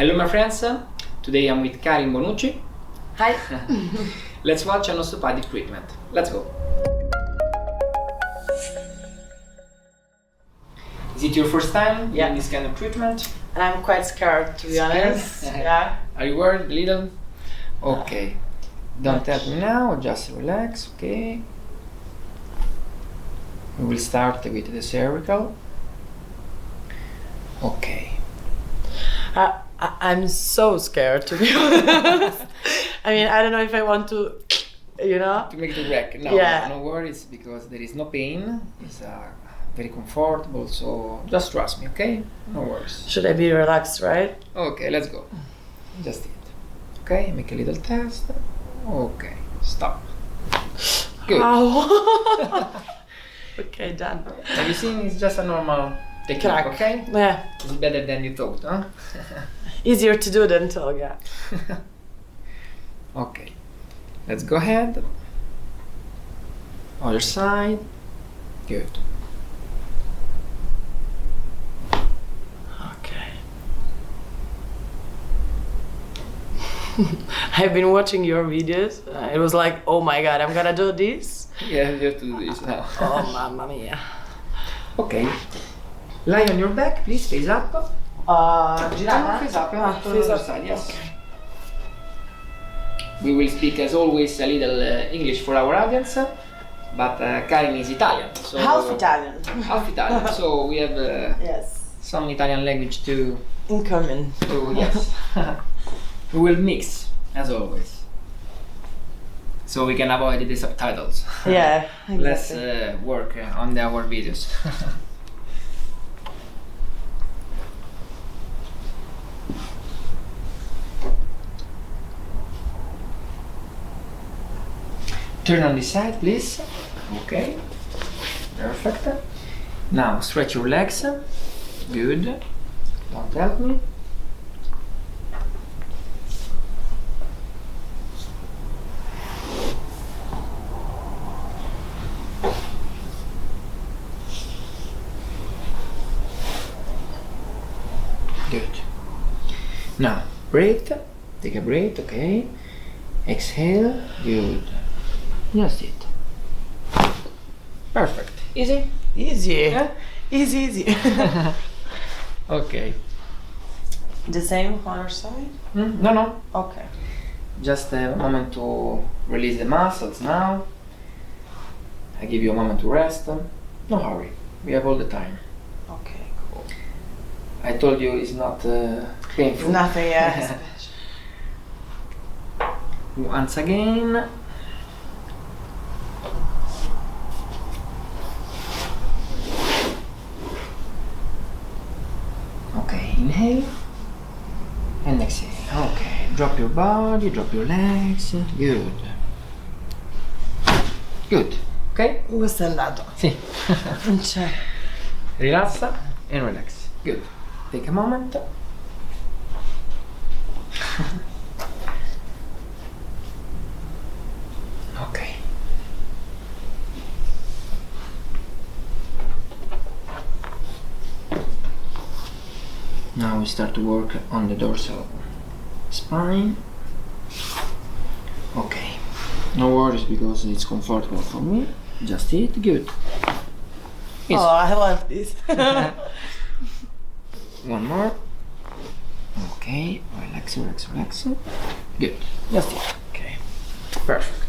Hello my friends, today I'm with Karin Bonucci. Hi. Let's watch an osteopathic treatment. Let's go. Is it your first time doing this kind of treatment? And I'm quite scared, to be honest. Yeah. Are you worried a little? Okay. Don't help me now, just relax, okay? We will start with the cervical. Okay. I'm so scared, to be honest. I mean, I don't know if I want to, To make the wreck. No, Yeah. no worries, because there is no pain. It's very comfortable, so just trust me, okay? No worries. Should I be relaxed, right? Okay, let's go. Just it. Okay, make a little test. Okay, stop. Good. Ow. Okay, done. Have you seen? It's just a normal technique, Crack. okay? Yeah. It's better than you thought, huh? Easier to do than talk, yeah. Okay, let's go ahead. Other side. Good. Okay. I've been watching your videos. It was like, oh my god, I'm gonna do this. Yeah, you have to do this now. Oh, mamma mia. Okay. Lie on your back, please, face up. Girata? Face up, Ah, to the face other up. side, yes. We will speak as always a little English for our audience, but Karin is Italian. So Half Italian. Half Italian, so we have Yes. some Italian language too. Incoming. Yes. We will mix, as always. So we can avoid the subtitles. Yeah, exactly. Let's work on our videos. Turn on this side, please. Okay. Perfect. Now stretch your legs. Good. Don't help me. Good. Now breathe. Take a breath. Okay. Exhale. Good. Just it. Perfect. Easy? Easy. Yeah? Easy, easy. Okay. The same on our side? No, no. Okay. Just a moment to release the muscles now. I give you a moment to rest. No hurry. We have all the time. Okay, cool. I told you it's not painful. Nothing, yeah. Once again. Okay, inhale and exhale. Okay, drop your body, drop your legs. Good. Good. Ok? Questo è il lato. Sì. Non c'è. Rilassa and relax. Good. Take a moment. Okay. Now we start to work on the dorsal spine. Okay. No worries, because it's comfortable for me. Just it. Good. Yes. Oh, I love this. One more. Okay. Relax, relax, relax. Good. Just it. Okay. Perfect.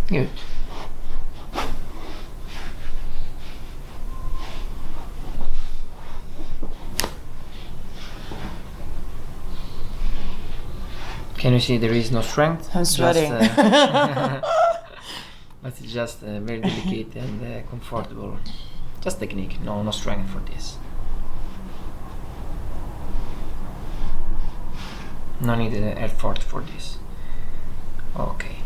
Good. Can you see there is no strength? I'm sweating. But it's just very delicate and comfortable. Just technique, no strength for this. No need effort for this. Okay.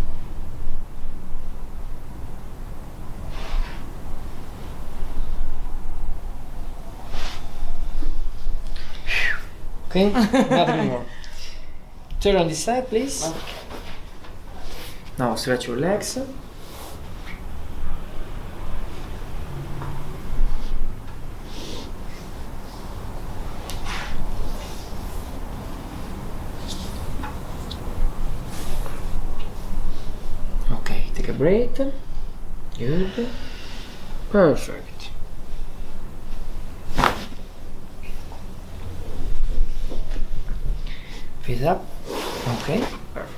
Ok? Okay? Not anymore. Turn on this side, please. Okay. Now stretch your legs. Okay, take a breath. Good. Perfect. Feet up. Okay, perfect.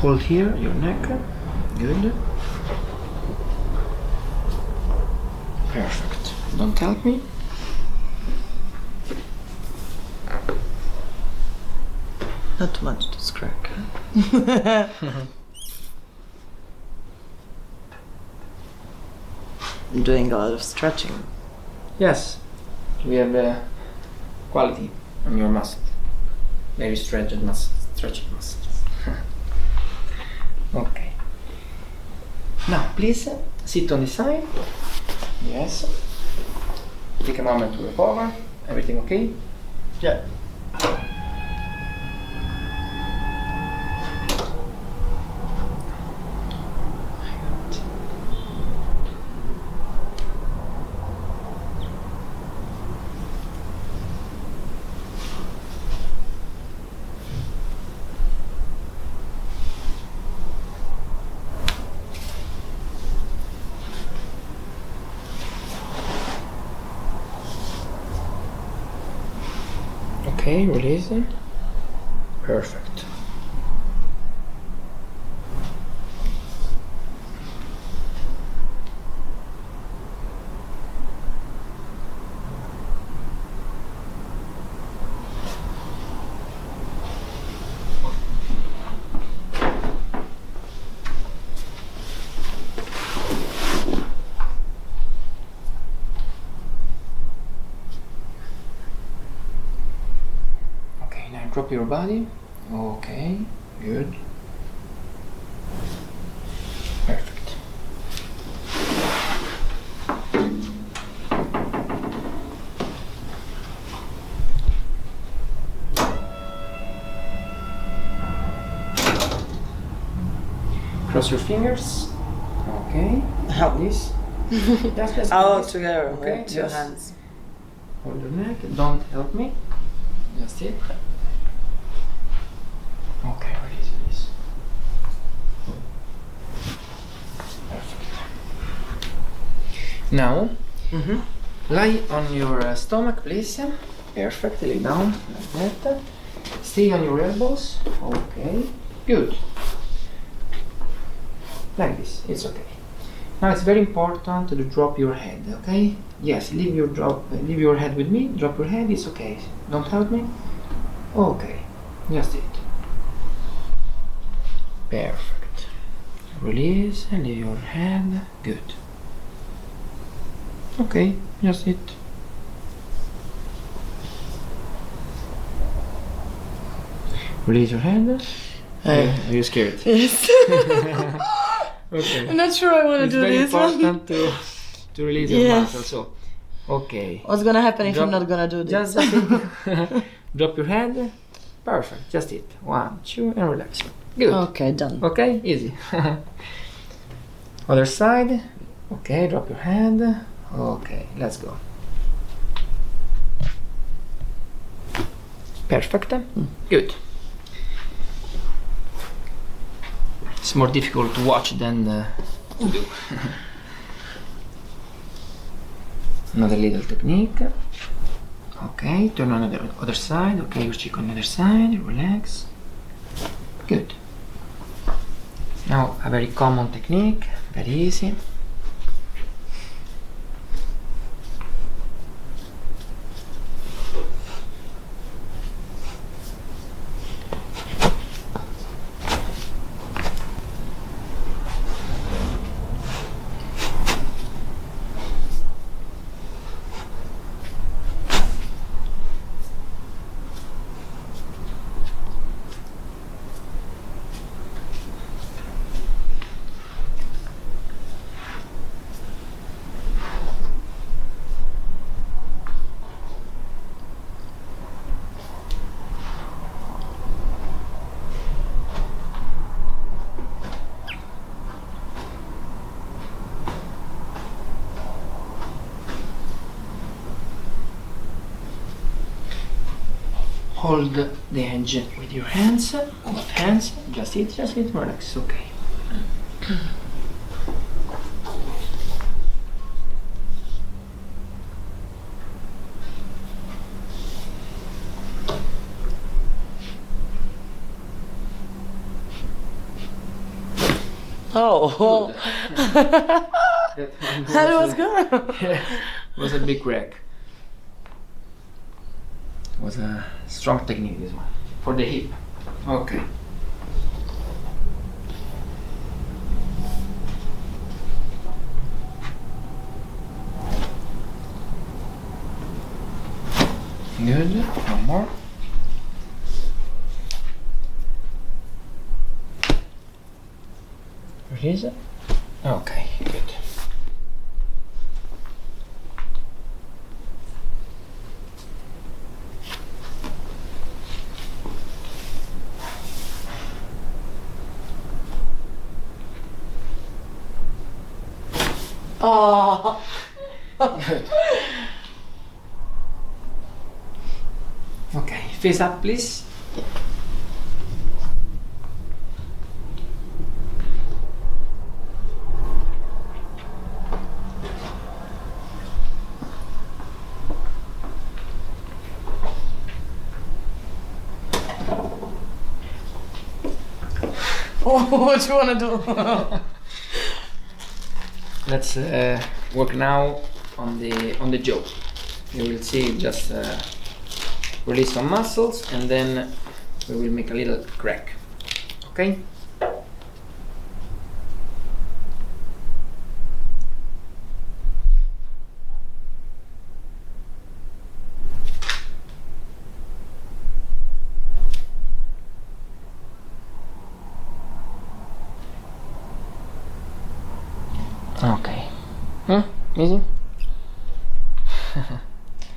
Hold here your neck. Good. Perfect. Don't help me. Not too much to scratch. I'm doing a lot of stretching. Yes, we have quality on your muscle. Very stretched muscle. Stretching muscles. Okay. Now, please sit on the side. Yes. Take a moment to recover. Everything okay? Yeah. Okay, release. Perfect. Drop your body. Okay, good. Perfect. Cross your fingers. Okay. How? This. Just All this. together Okay, with 2 yes. hands. Hold your neck. Don't help me. Just it. Okay, release this. Perfect. Now, lie on your stomach, please. Perfect. Lay down like that. Stay on your elbows. Okay. Good. Like this. It's okay. Now it's very important to drop your head. Okay. Yes. Leave your head with me. Drop your head. It's okay. Don't hurt me. Okay. Just it. Perfect. Release and leave your head. Good. Okay. Just it. Release your hand. Are you scared? Yes. Okay. I'm not sure I want to do this one. It's very important to release your muscle. So, okay. What's gonna happen if I'm not gonna do this? Just drop your head. Perfect. Just it. 1, 2, and relax. Good. Okay, done. Okay, easy. Other side. Okay, drop your hand. Okay, let's go. Perfect. Good. It's more difficult to watch than to do. Another little technique. Okay, turn on the other side. Okay, your cheek on the other side. Relax. Good. Now a very common technique, very easy. Hold the edge with your hands, both hands, just it, relax, okay. Oh, that was good. Yeah, was a big crack. Was a strong technique, this one, for the hip. Okay. Good, one more. Release it. Okay, good. Oh. Good. Okay, face up, please. Oh, what do you want to do? Let's work now on the jaw. You will see just release some muscles and then we will make a little crack. Okay? Okay. Easy?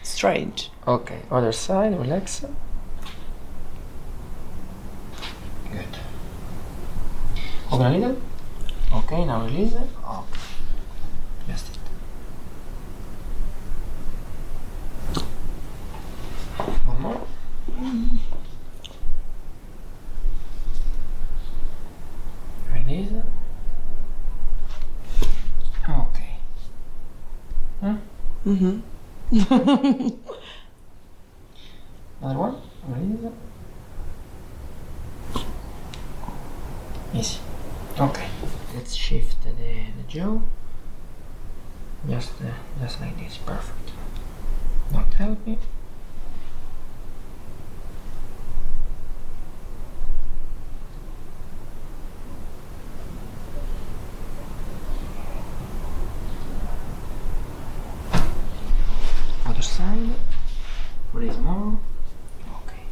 Strange. Okay, other side, relax. Good. Open a little. Okay, now release it. Okay. Just it. One more. Release it. Okay. Mm-hmm. Easy. Okay. Let's shift the jaw. Just like this. Perfect. Don't help me. Other side. Release more. Okay.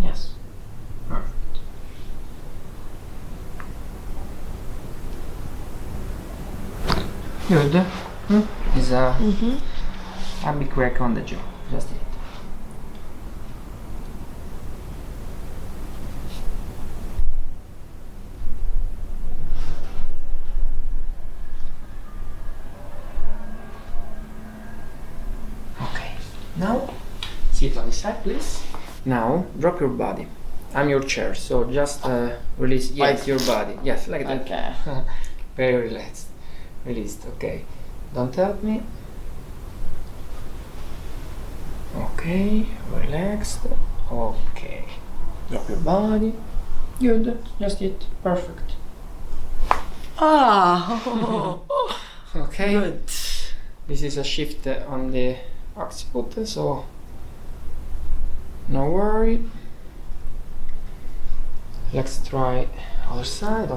Yes. Perfect. Good. Is a big crack on the jaw. Just it. Okay. Now sit on this side, please. Now drop your body. I'm your chair, so just release. Yes, Like- your body. Yes, like that. Okay. Very relaxed. Released. Okay. Don't help me. Okay. Relaxed. Okay. Drop your body. Good. Just it. Perfect. Ah. Okay. Good. This is a shift on the occiput, so no worry. Let's try other side.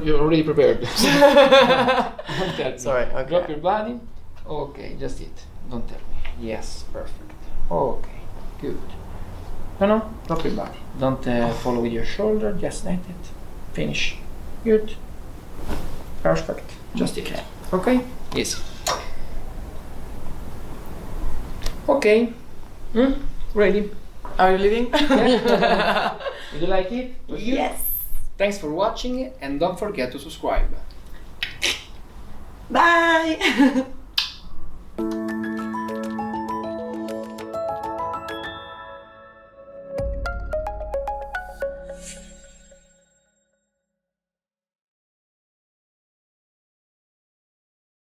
You're already prepared. Don't tell me. Sorry, okay. Drop your body. Okay, just it. Don't tell me. Yes, perfect. Okay, good. No, drop your body. Don't follow with your shoulder. Just let it. Finish. Good. Perfect. Just it. Okay. Easy. Okay. Ready? Are you leaving? Yeah. Did you like it? Yes. Thanks for watching and don't forget to subscribe. Bye.